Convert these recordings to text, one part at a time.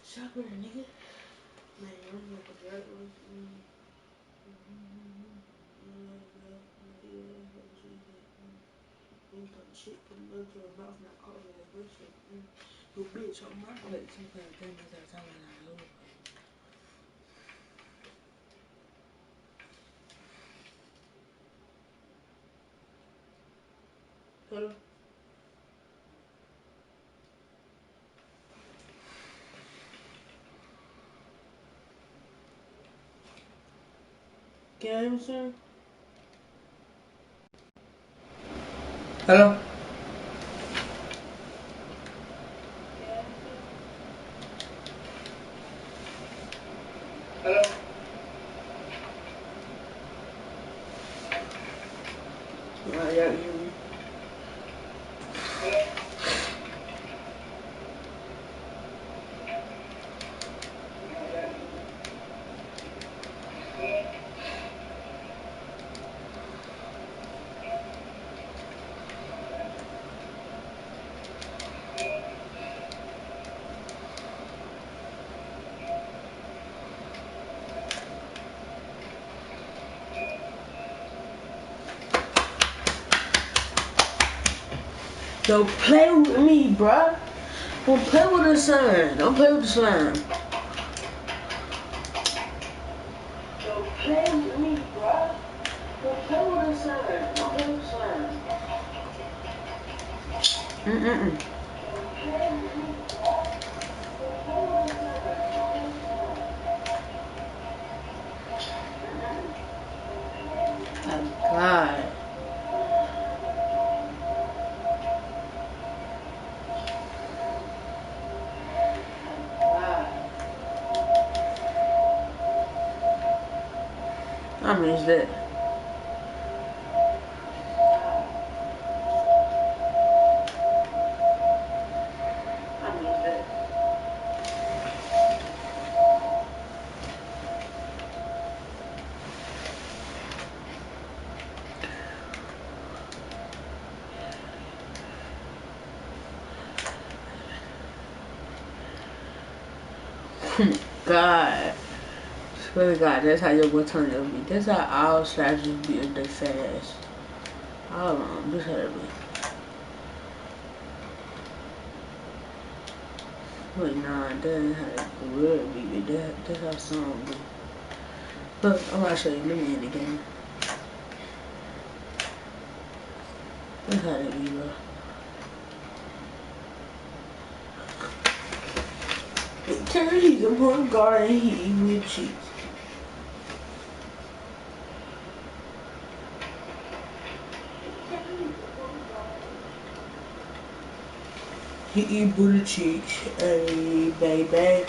Chopper, nigga. Man, I'm here for dirt. Shit, put another to her mouth, not call her that bullshit. You bitch on my plate. Some kind of thing that's how I know. Hello? Can I hear me, sir? Hello? Hello? Yeah, you hear me? Don't play with me, bruh. Don't play with the sun. Don't play with the slime. Don't play with me, bruh. Don't play with the sun. Don't play with the slime. Mm-mm. Oh, God. I miss that. God. Swear to God, that's how your boy turn to be. That's how all strategies be if they fast. All of them. This how it be. But nah, that ain't how it will be. That's how some be. Look, I'm about to show you. Let me in the game. That's how it be, bro. He's a point guard and he with cheats. He eat booty cheeks, hey baby.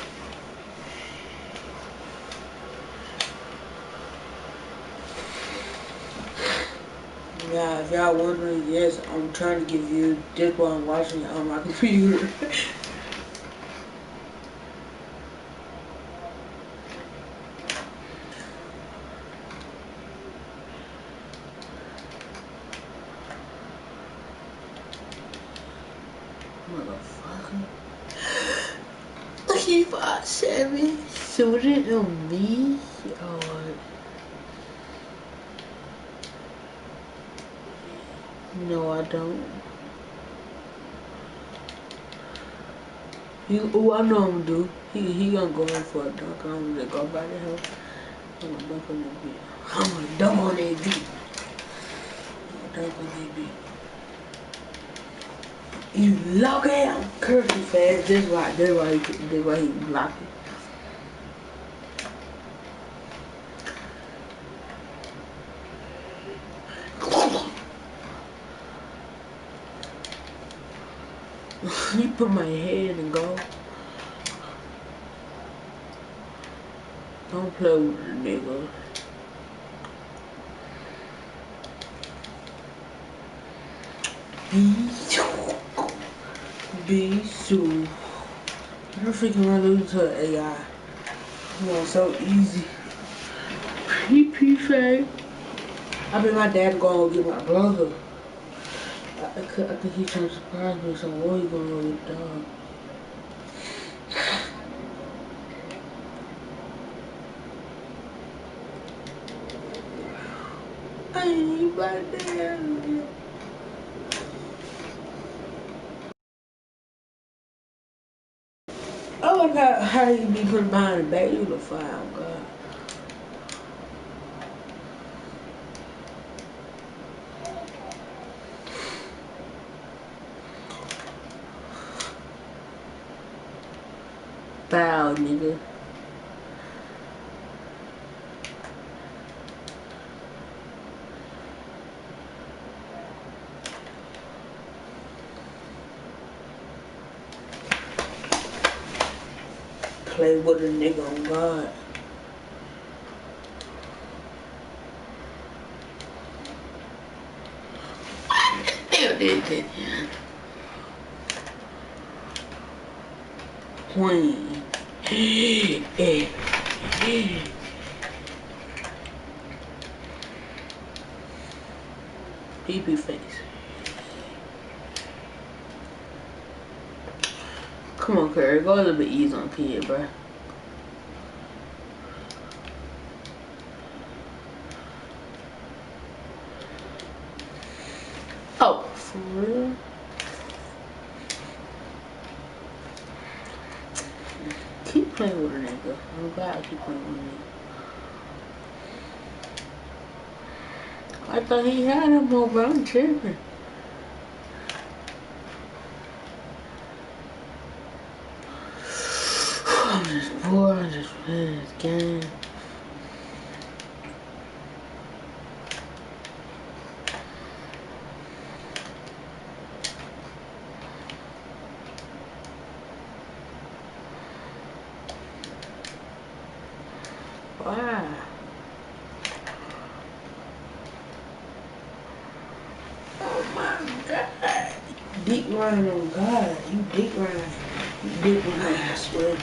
Yeah, if y'all wondering, yes, I'm trying to give you this while I'm watching it on my computer. Motherfucker. He 5'7", shooting on me. Oh, no, I don't. I know I'm gonna do. He gonna go in for a dunk. I'm gonna go by the house. I'm gonna dunk on that beat. I'm gonna dunk on that beat. I'm gonna dunk on that beat. You lock it out. Curse you fast. That's why he blocked it. He put my head and go. Don't play with the nigga. Be so. I don't freaking want to lose to an AI. Come on, so easy. PP fake. I bet my dad gonna get my brother. I think he's trying to surprise me, so what are you gonna roll with dog? I ain't about that. I wonder how you be put behind the back. You look fine, oh God. Foul, nigga. Play with a nigga on God. Queen. PP face. Come on, Curry. Go a little bit easy on kid, bro. Oh, for real? Keep playing with a nigga. I'm glad I keep playing with a nigga. I thought he had him over. I'm tripping. I'm just bored. I'm just playing this game. Wow. Oh my God. Dick riding on God. You dick riding. You dick riding, I swear.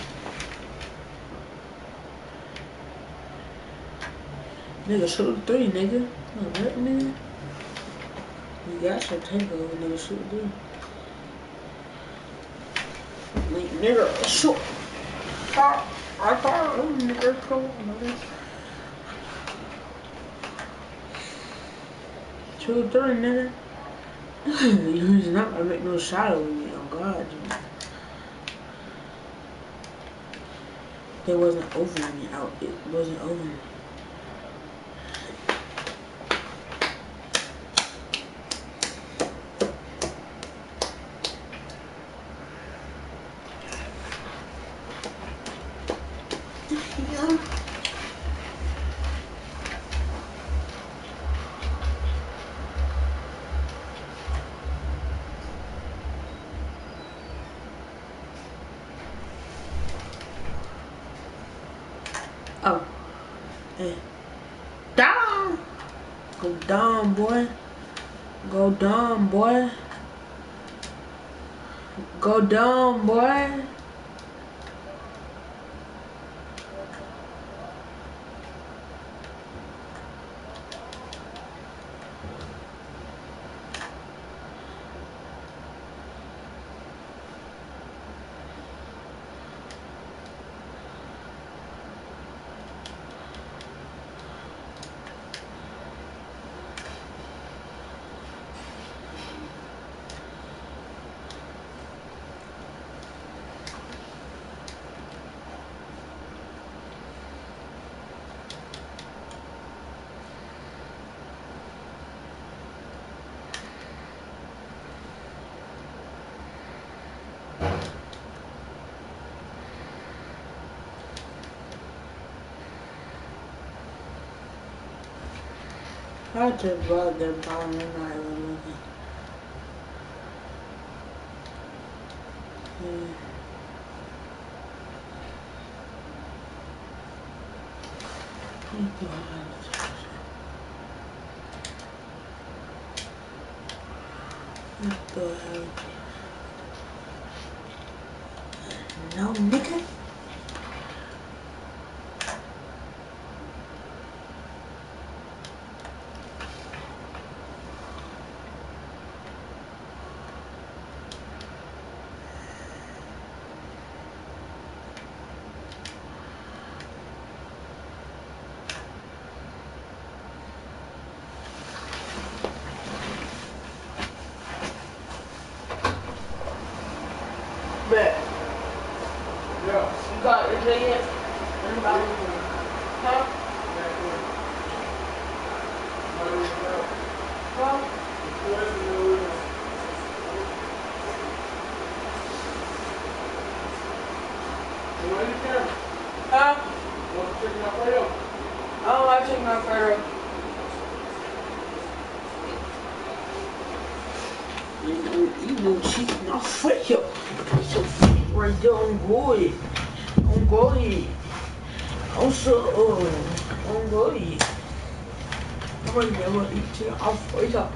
Nigga, shoot three, nigga. What, nigga? You got your takeover, nigga. Shoot three. Nigga, shoot. I thought, nigga, come on, nigga. 2-3, nigga. He's not gonna make no shot over me, on God, dude. It wasn't over me out. It wasn't over me. Yeah. Oh. Hey. Down! Go down, boy. Go down, boy. Go down, boy. I just brought them down and I was looking. Yeah. What the hell? No, nigga. You know, cheat my freak up. So right there on Goy. On Goy. On Goy. I'm gonna never eat it off right up.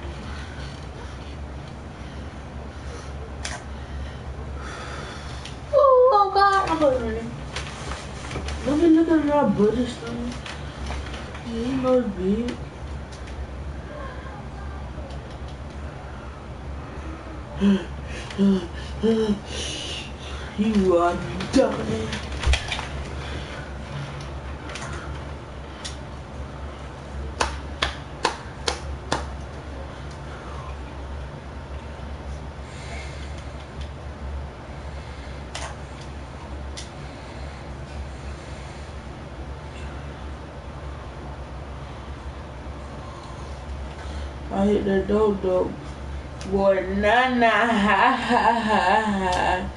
Oh God, I'm hungry. Let me look at that Buddhist thing. Yeah, he must be. You are done. I hit the dodo. Boy, nah, ha, ha, ha, ha.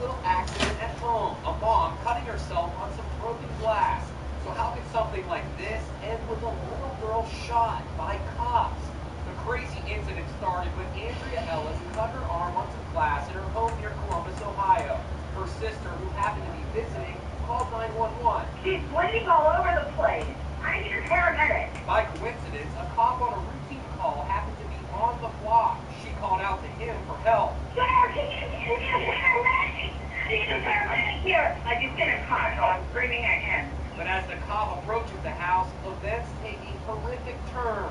Little accident at home. A mom cutting herself on some broken glass. So how could something like this end with a little girl shot by cops? The crazy incident started when Andrea Ellis cut her arm on some glass in her home near Columbus, Ohio. Her sister, who happened to be visiting, called 911. She's bleeding all over the place. I need a paramedic. By coincidence, a cop on a routine call happened to be on the block. She called out to him for help. Sir, can you get a paramedic? I need a paramedic here. I just hit a car, so I'm screaming at him. But as the cop approaches the house, events take a horrific turn.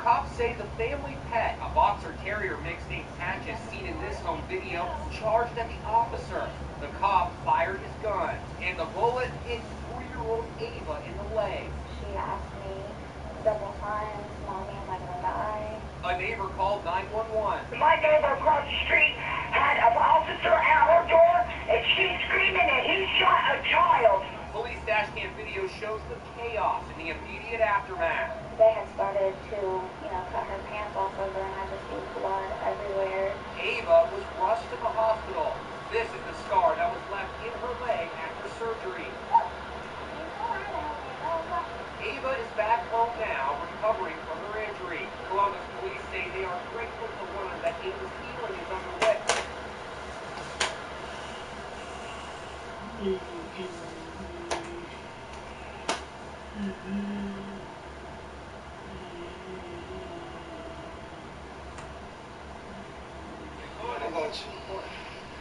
Cops say the family pet, a boxer terrier mix named Patches, seen in this home video, charged at the officer. The cop fired his gun, and the bullet hit 4-year-old 2-year-old Ava in the leg. She asked me several times, Mommy, am I gonna die? A neighbor called 911. My neighbor across the street had an officer at her door, and she's screaming that he shot a child. Police dash cam video shows the chaos in the immediate aftermath. They had started to, cut her pants off of her, and I just see blood everywhere. Ava was rushed to the hospital. This is the scar that was left in her leg after surgery. Ava is back home now, recovering from her injury. Columbus police say they are grateful to learn that Ava's healing is underway.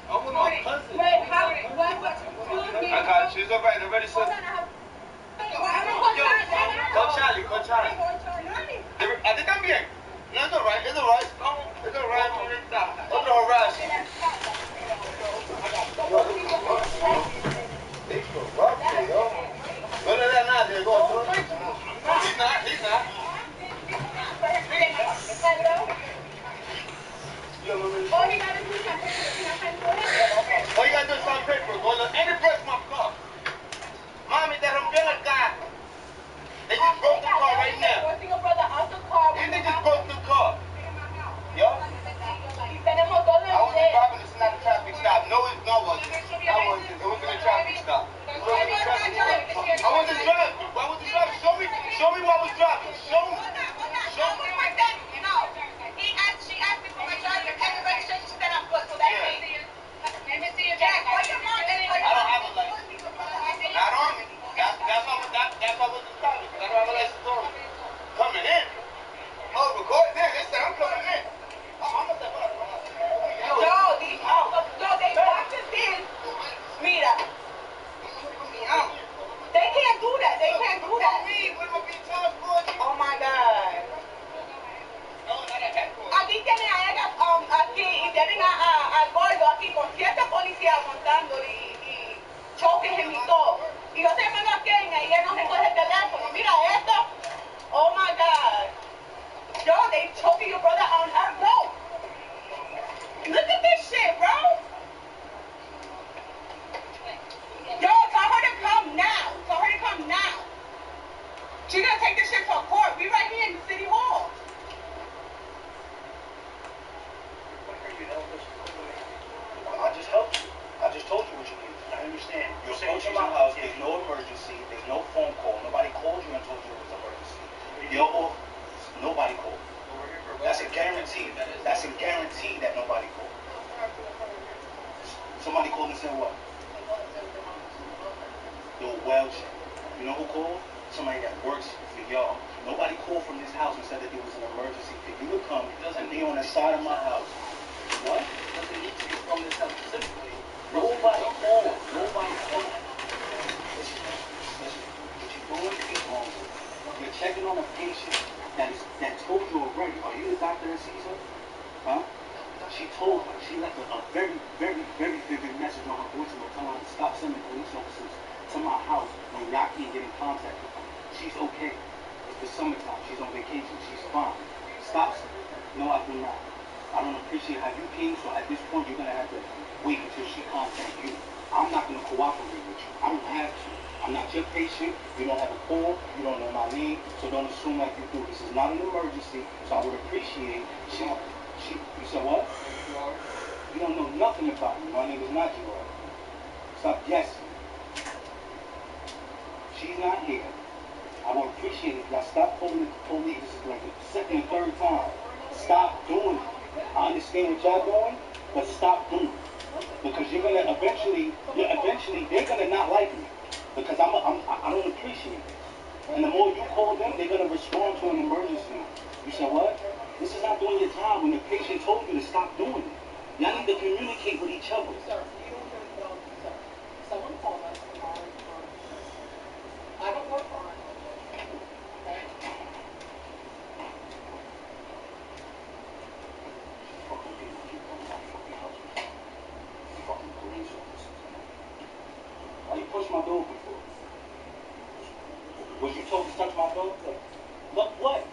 I'm with my cousin. Wait, excuse me. I got you. It's all right. They're ready, sir. Call Charlie. ¿A ti también? No, it's all right. It's all right. It's all right. Otro harass. No le da nada. He's not. All you gotta do is sign paperwork. And it breaks my car. Mommy, te rompió el carro. They just broke the car right now. And they just broke the car. Yo? I wasn't driving. This is not a traffic stop. No, it wasn't. I wasn't. It wasn't a traffic stop. I wasn't driving. Show me what I was driving. Show me. I don't have a license. Not on me. That's why I wasn't driving. Because I don't have a license on me. Coming in. Oh, recording in. They said I'm coming in. I'm not that bad. They practiced in. Mira. They can't do that. Oh my God. Aquí tienen a ella, aquí, y tienen al gordo aquí con 7 policías aguantando y choques en mi todo. Y yo se vengo a Kenia y él no se coge el teléfono. Mira esto. Oh my God. Yo, they choking your brother on her road. Look at this shit, bro. Yo, tell her to come now. She's gonna take this shit to court. We right here in the city hall. I just helped you. I just told you what you need. I understand. You're saying to my house, there's no emergency, there's no phone call. Nobody called you and told you it was an emergency. Your office, nobody called. That's a guarantee. That's a guarantee that nobody called. Somebody called and said what? Yo, Welch. You know who called? Somebody that works for y'all. Nobody called from this house and said that there was an emergency for you to come and be on the side of my house. What? From this house specifically. Nobody called. Nobody called. Listen. What you're doing is wrong. You're checking on a patient that told you already. Are you the doctor that sees her? Huh? She told her. She left a very, very, very vivid message on her voicemail telling her to stop sending police officers to my house when y'all can't get in contact with her. She's okay. It's the summertime. She's on vacation. She's fine. Stop. No, I do not. I don't appreciate how you came, so at this point you're going to have to wait until she contacts you. I'm not going to cooperate with you. I don't have to. I'm not your patient. You don't have a call. You don't know my name, so don't assume like you do. This is not an emergency, so I would appreciate you said what? You don't know nothing about me. My name is not Gerard. Stop guessing. She's not here. I would appreciate it if y'all stop calling the police. This is like the second and third time. Stop doing it. I understand what y'all doing, but stop doing it. Because you're gonna eventually they're gonna not like me. Because I don't appreciate it. And the more you call them, they're gonna respond to an emergency. You said what? This is not doing your time when the patient told you to stop doing it. Y'all need to communicate with each other. Sir, you don't hear well, sir. Someone called us tomorrow. I don't work on it. Okay? Fucking people keep coming to my fucking house. Fucking police officers. Why you push my door before? Was you told to touch my dog? Look what?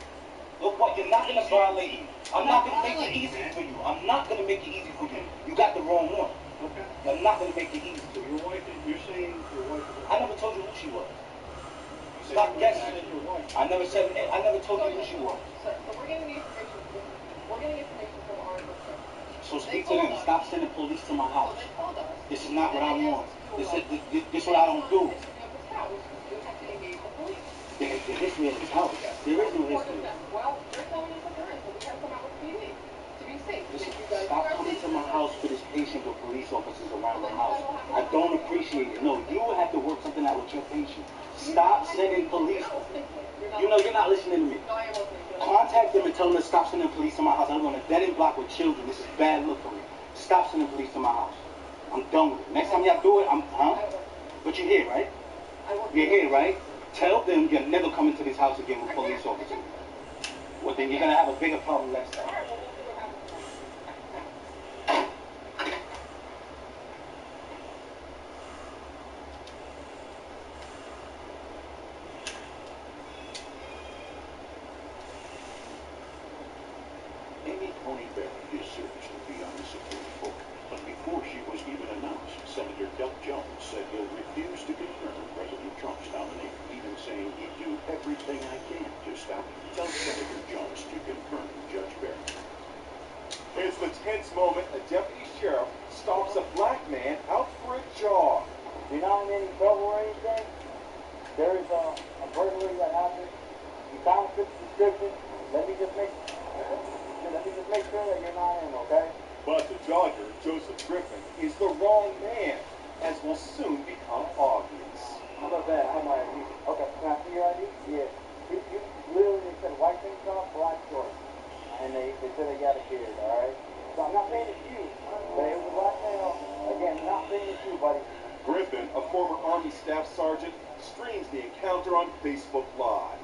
Look what? You're not gonna violate me. I'm not gonna make it easy for you. I'm not gonna make it easy for you. You got the wrong one. Okay. I'm not gonna make it easy for you. Your wife, you're saying your wife is... I never told you who she was. You Stop said guessing. your wife. I never told you who she was. So we're getting the information. We're getting information from our listeners. So speak to them. Stop sending police to my house. So they told us. This is not what I want. This is what I don't do. You have to engage the police. There is no house. There is no history. Well, they're telling us that there is, but we have to come out with PD to be safe. Listen, You guys stop are coming safe. to my house with this patient with police officers around the house. I don't appreciate it. No, you have to work something out with your patient. Stop sending police. You know, you're not listening to me. No, I am listening. Contact them and tell them to stop sending police to my house. I'm going to dead end block with children. This is bad look for me. Stop sending police to my house. I'm done with it. Next time y'all do it, But you're here, right? You're here, right? Tell them you're never coming to this house again with police officers. Well, then you're going to have a bigger problem next time. Amy Coney Barrett is serviced to be on the Supreme Court. But before she was even announced, Senator Doug Jones said he'll refuse to confirm President Trump's nominee, even saying he'd do everything I can to stop him. Tell Senator Jones to confirm Judge Barrett. It's the tense moment a deputy sheriff stops a black man out for a jog. You're not in any trouble or anything? There is a burglary that happened. You found fit the description. Let me just make sure that you're not in, okay? But the jogger, Joseph Griffin, is the wrong man, as will soon become obvious. How about that? How my ID? Okay, can I see your ID? Yeah. You literally said white tank top, black shorts. And they said they got a beard, alright? So I'm not saying it's you, but it was a black male. Again, not saying it's you, buddy. Griffin, a former Army staff sergeant, streams the encounter on Facebook Live.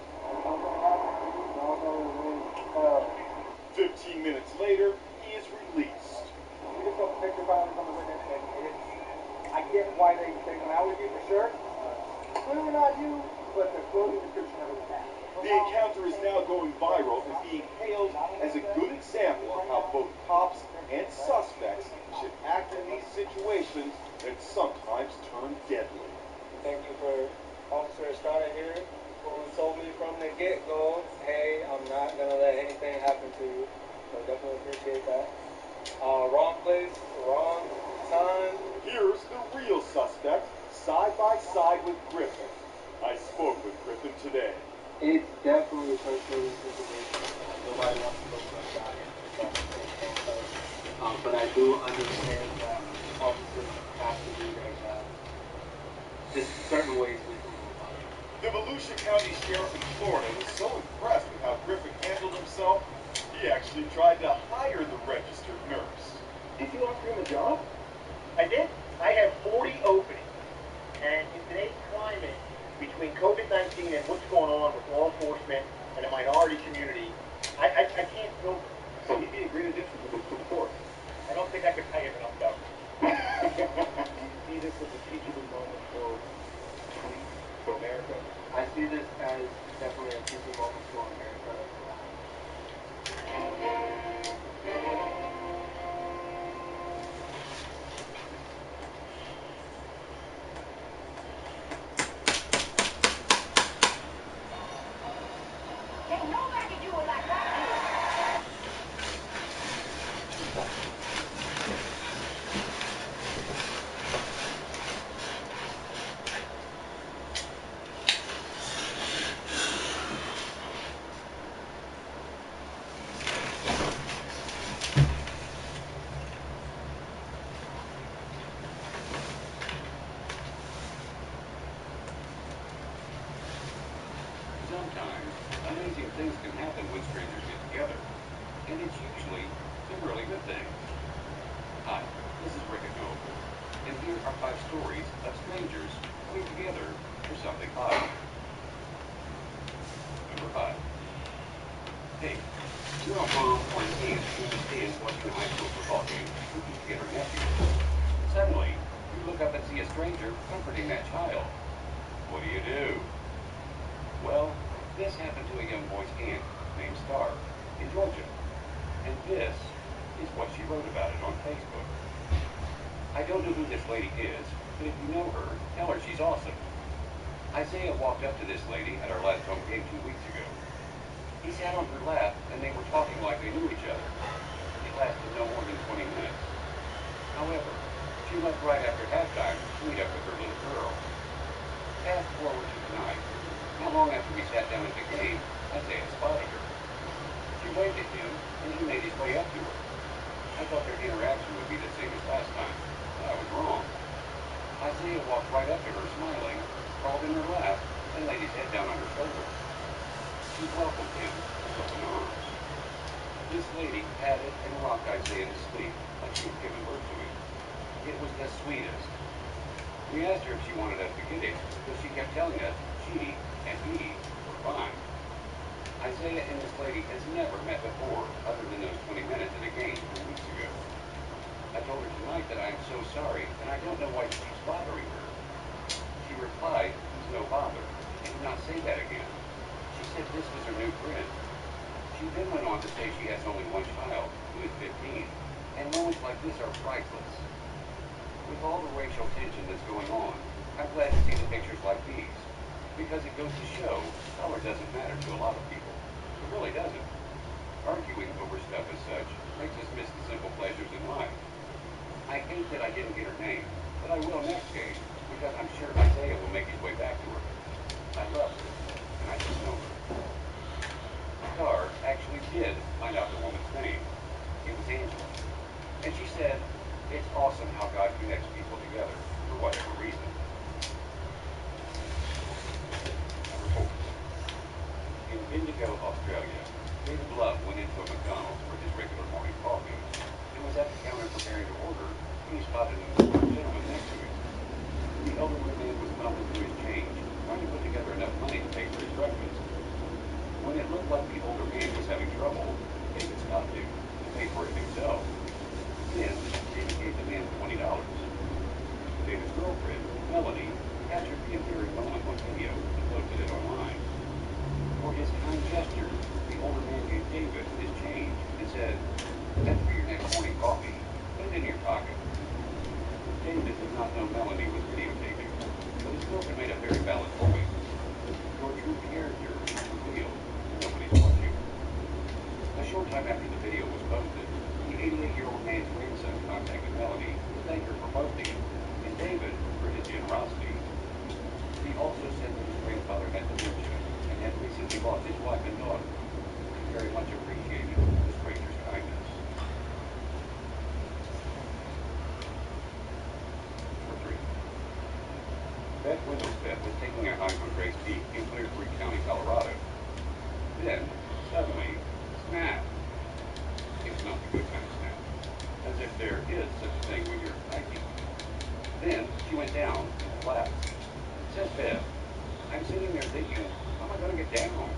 15 minutes later, he is released. We just took a picture about it on the witness, and I get why they take him out with you for sure. Clearly not you, but the clothing description of it was that. The encounter is now going viral and being hailed as a good example of how both cops and suspects should act in these situations that sometimes turn deadly. Thank you for Officer Estrada here, who told me from the get-go, hey, I'm not going to let anything happen to you. So definitely appreciate that. Wrong place, wrong time. Here's the real suspect, side by side with Griffin. I spoke with Griffin today. It's definitely a frustrating situation. Nobody wants to go for a shot in. But I do understand that officers have to do their job. Just certain ways we can move on. The Volusia County Sheriff in Florida was so impressed with how Griffin handled himself, he actually tried to hire the registered nurse. Did you offer him a job? I did. I have 40 openings. And in today's climate, between COVID-19 and what's going on with law enforcement and the minority community, I can't go. So he'd be a great addition to the force. I don't think I could pay him enough, though. Do you see this as a teachable moment for police, for America? I see this as definitely a teaching moment for America. Can't nobody do it like I do. Sometimes amazing things can happen when strangers get together, and it's usually a really good thing. Hi, this is Rick and Noble, and here are 5 stories of strangers coming together for something odd. Number 5. Hey, your mom or aunt understands watching a high school football game cooking together nephew. Suddenly, you look up and see a stranger comforting that child. What do? Well, this happened to a young boy's aunt named Star in Georgia. And this is what she wrote about it on Facebook. I don't know who this lady is, but if you know her, tell her she's awesome. Isaiah walked up to this lady at our last home game 2 weeks ago. He sat on her lap, and they were talking like they knew each other. It lasted no more than 20 minutes. However, she left right after halftime to meet up with her little girl. Fast forward to tonight. Not long after we sat down at the game, Isaiah spotted her. She waved at him, and he made his way up to her. I thought their interaction would be the same as last time, but I was wrong. Isaiah walked right up to her, smiling, crawled in her lap, and laid his head down on her shoulder. She welcomed him with open arms. This lady patted and rocked Isaiah to sleep like she had given birth to him. It was the sweetest. We asked her if she wanted us to get it, but she kept telling us she and he were fine. Isaiah and this lady has never met before, other than those 20 minutes at a game 2 weeks ago. I told her tonight that I am so sorry, and I don't know why she keeps bothering her. She replied, "It's no bother," and did not say that again. She said this was her new friend. She then went on to say she has only one child, who is 15, and moments like this are priceless. With all the racial tension that's going on, I'm glad to see the pictures like these, because it goes to show color doesn't matter to a lot of people. It really doesn't. Arguing over stuff as such makes us miss the simple pleasures in life. I hate that I didn't get her name, but I will next game, because I'm sure Isaiah will make his way back to her. I love her, and I just know her. Star actually did find out the woman's name. It was Angela. And she said, "It's awesome how God connects people together for whatever reason." Number 4. In Bendigo, Australia, David Love went into a McDonald's for his regular morning coffee and was at the counter preparing to order when he spotted an older gentleman next to him. The elderly man was fumbling through his change, trying to put together enough money to pay for his breakfast. When it looked like the older man was having trouble, David stopped him and paid for it himself. Then, David gave the man $20. David's girlfriend, Melanie, captured the endearing moment on video and posted it online. For his kind gesture, the older man gave David his change and said, "That's for your next morning coffee. Put it in your pocket." David did not know Melanie was videotaping, but his girlfriend made a very valid point. Your true character is revealed when nobody's watching. A short time after the video was posted, the 88-year-old man's grandson contacted Melanie to thank her for posting it, and David for his generosity. He also said that his grandfather had dementia and had recently lost his wife and daughter. He very much appreciated the stranger's kindness. Number 3. Beth Wendelsbeth was taking a hike on Grace Peak in Clear Creek County, Colorado. Then, suddenly, snap. It's not the good kind of snap. As if there is such a thing when you're hiking. Then, she went down and collapsed. Says Beth, "I'm sitting there thinking, how am I going to get down?"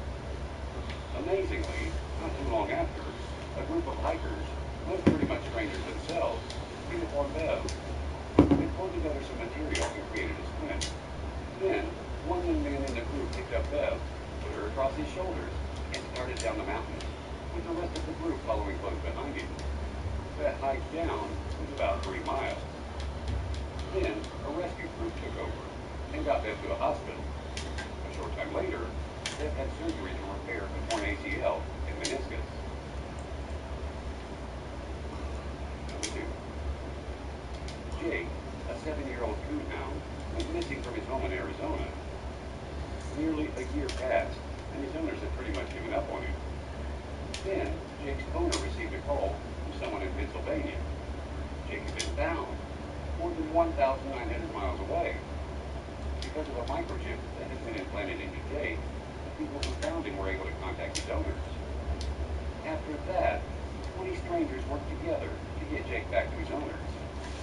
Amazingly, not too long after, a group of hikers, most pretty much strangers themselves, came upon Bev. They pulled together some material and created a sprint. Then, one young man in the group picked up Bev, put her across his shoulders, and started down the mountain, with the rest of the group following close behind him. That hike down was about 3 miles. Then, a rescue group took over and got Bev to a hospital. A short time later, Bev had surgery to repair a torn ACL and meniscus. Number 2. Jake, a 7-year-old coonhound, went missing from his home in Arizona. Nearly a year passed, and his owners had pretty much given up on him. Then, Jake's owner received a call from someone in Pennsylvania. Jake had been found, more than 1,900 miles away. Because of a microchip that had been implanted into Jake, the people who found him were able to contact his owners. After that, 20 strangers worked together to get Jake back to his owners,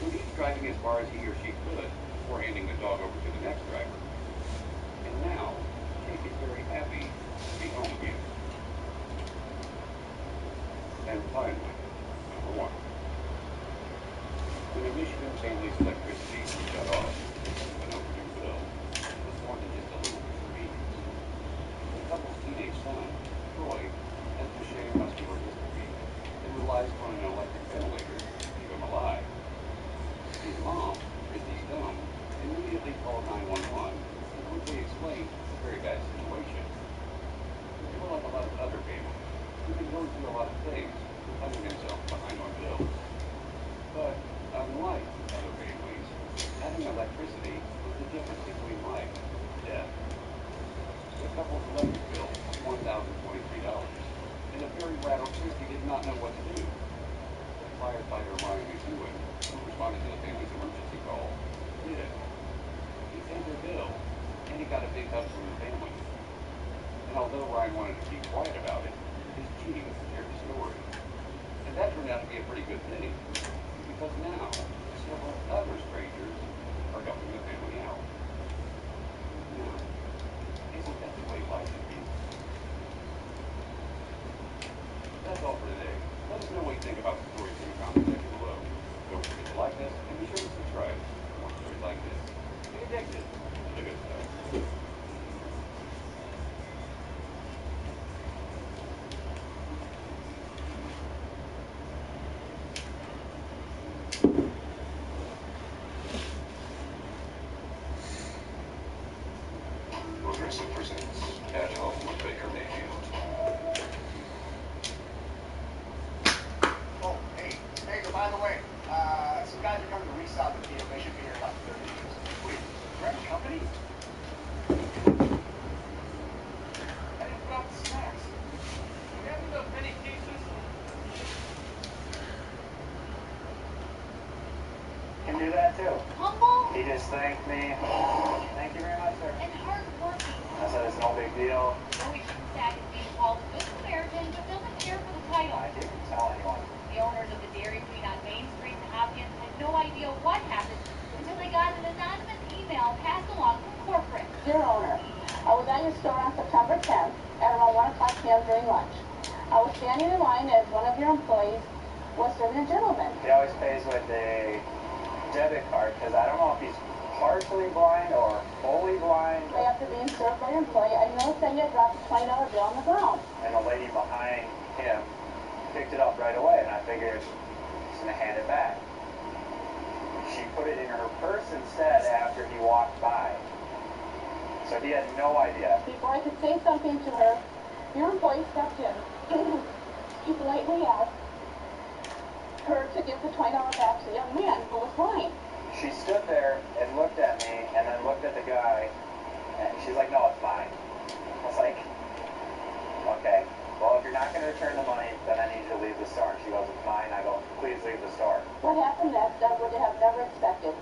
with each driving as far as he or she could before handing the dog over to the next driver. And now, Jake is very happy to be home again. And finally, number 1. When a Michigan family's electricity was shut off, an overdue bill was more than just a little inconvenience. 2 days later, the electricity company called to let them know that the power had been restored. They said that the bill was $1,000 more than they had anticipated. got a big hug from the family. And although Ryan wanted to keep quiet about it, his chief shared the story. And that turned out to be a pretty good thing, because now several other strangers are helping the family out. Now, isn't that the way life should be? That's all for today. Let us know what you think about the stories in the comment section below. Don't forget to like us and be sure to subscribe for more stories like this. Be addicted to the good stuff. Progressive presents At Home with Baker Mayfield. Oh, hey, by the way, some guys are coming to resell the deal. They should be here in about 30 minutes. Wait, Grant Company? I didn't put out the snacks. Do we have enough mini pieces? Can do that too. Humble? He just thanked me. Thank you very much, sir. And hardworking. I said it's no big deal. Joey Cusack is being called a good Samaritan, but doesn't care for the title. I didn't tell anyone. The owners of the Dairy Queen on Main Street in Hopkins had no idea what happened until they got an anonymous email passed along from corporate. Dear owner, I was at your store on September 10th at around 1 o'clock p.m. during lunch. I was standing in line as one of your employees was serving a gentleman. He always pays with a debit card because I don't know if he's partially blind or fully blind. After being served by your employee, I noticed that he had dropped a $20 bill on the ground. And the lady behind him picked it up right away, and I figured she's going to hand it back. She put it in her purse instead after he walked by. So he had no idea. Before I could say something to her, your employee stepped in. He politely asked her to give the $20 back to the young man who was blind. She stood there and looked at me and then looked at the guy, and she's like, no, it's mine. I was like, okay, well, if you're not going to return the money, then I need you to leave the store. And she goes, it's mine. I go, please leave the store. What happened next, I would have never expected.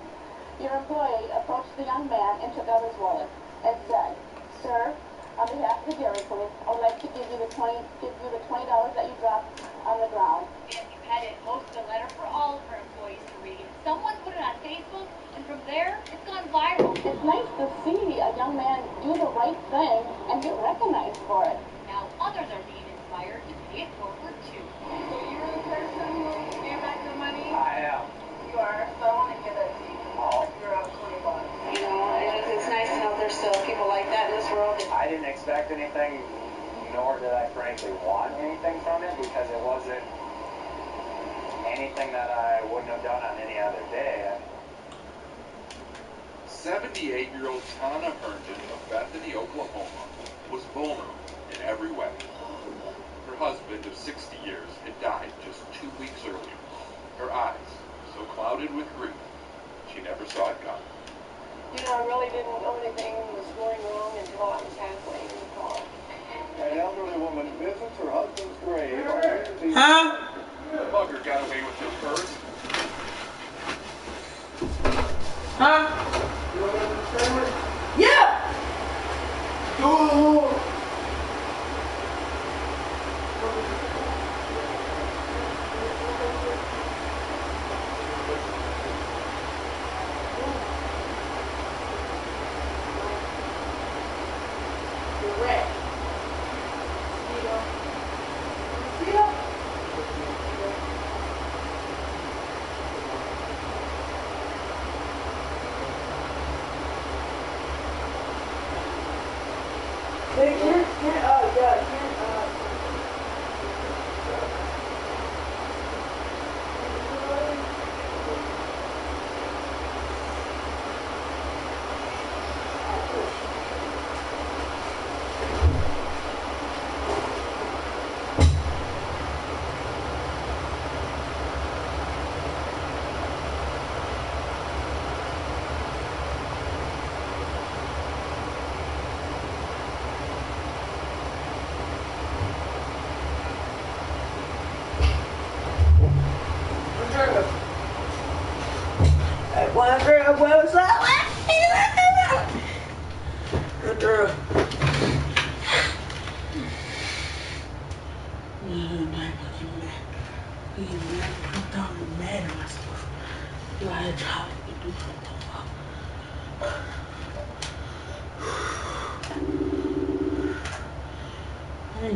Your employee approached the young man and took out his wallet and said, sir, on behalf of the Dairy Queen, I would like to give you the $20 that you dropped on the ground. Nancy Pettit posted a letter for all of her employees to read. Someone put it on Facebook, and from there, it's gone viral. It's nice to see a young man do the right thing and get recognized for it. Now others are being inspired to pay it forward too. So you're the person who gave back the money? I am. You are, so I want to give it to you. Oh. You're out $20. You know, it's nice to know there's still people like that in this world. I didn't expect anything, nor did I frankly want anything from it, because it wasn't anything that I wouldn't have done on any other day. 78-year-old Tana Herndon of Bethany, Oklahoma, was vulnerable in every way. Her husband of 60 years had died just 2 weeks earlier. Her eyes so clouded with grief, she never saw it coming. You know, I really didn't know anything was going wrong until I was halfway in the car. An elderly woman visits her husband's grave on Wednesday. Huh? The bugger got away with her purse. Huh? Yeah! Oh!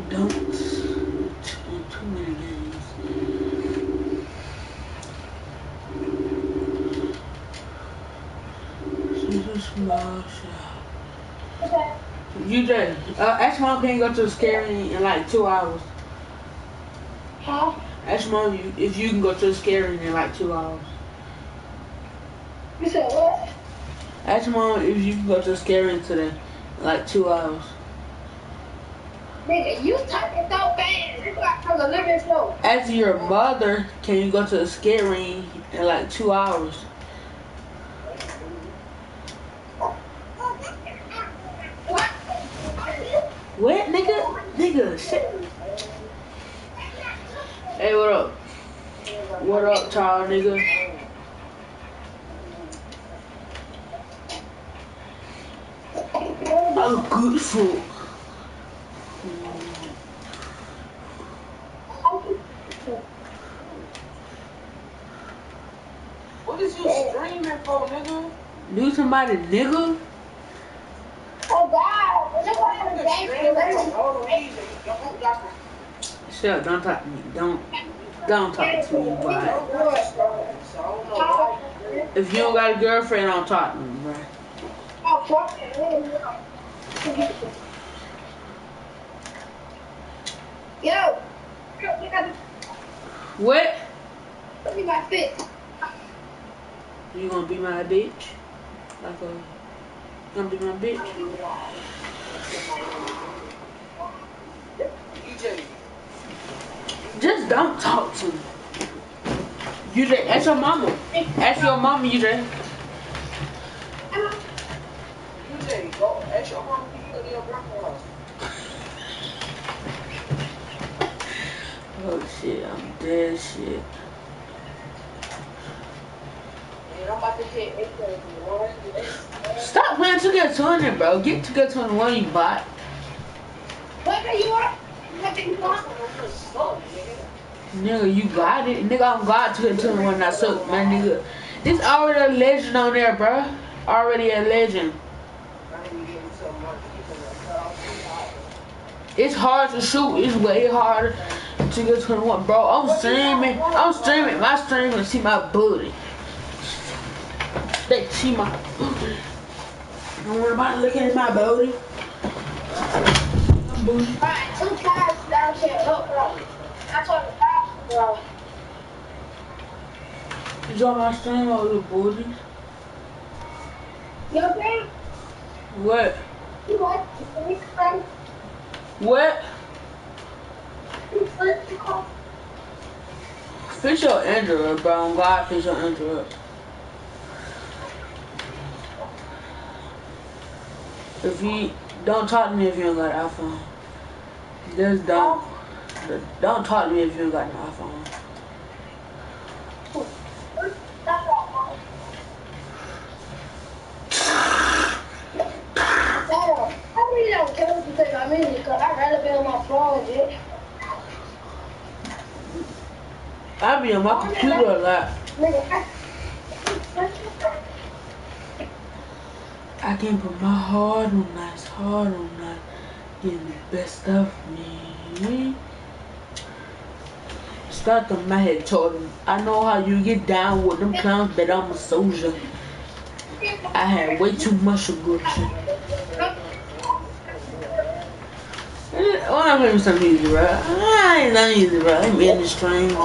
dunks in too many games. She's a small shot. UJ, ask mom can you go to the scary in like 2 hours. Huh? Ask mom if you can go to the scary in like 2 hours. You said what? Ask mom if you can go to the scary today in like 2 hours. Nigga, you talking so fast. You got from the living slow. Ask your mother can you go to the scary in like 2 hours. What, nigga? Nigga, shit. Hey, what up? What up, child, nigga? Oh, good food. What is you streaming for, nigga? Do somebody, nigga? Oh, God. Look what happened. Shut up, don't talk to me. Don't talk to me, boy. If you don't got a girlfriend, don't talk to me, bro. Yo. What? Look at my fit. You gonna be my bitch? Like a, gonna be my bitch? Just don't talk to me. You just ask your mama. Ask your mama, you just. Go ask your mom if you go to your grandma's. Oh shit, I'm dead shit. And I'm about to hit 8:31. Stop playing 2K20, bro. Get 2K21, you bot. What do you want? What do you want? Nigga, you got it. Nigga, I'm God 2K21, I suck, man, nigga. This already a legend on there, bro. Already a legend. It's hard to shoot. It's way harder to get 21, bro. I'm streaming. My stream and see my booty. They see my booty. Don't worry about looking at my booty. My booty. Alright, 2 cars down here. Look, bro. That's what the cops, bro. You saw my stream over the booty? You okay? What? You what? What? Fix your Android, bro. I'm glad fix your Android. If you don't talk to me if you don't got an iPhone. Just don't talk to me if you don't got an iPhone. I really don't care what you think about music because I'd rather be on my phone, dude. I be on my computer a lot. I can put my heart on that, getting the best of me. Start on my head, Jordan. I know how you get down with them clowns, but I'm a soldier. I had way too much aggression. I'm playing some music, bro. I ain't done music, bro. I'm in the stream.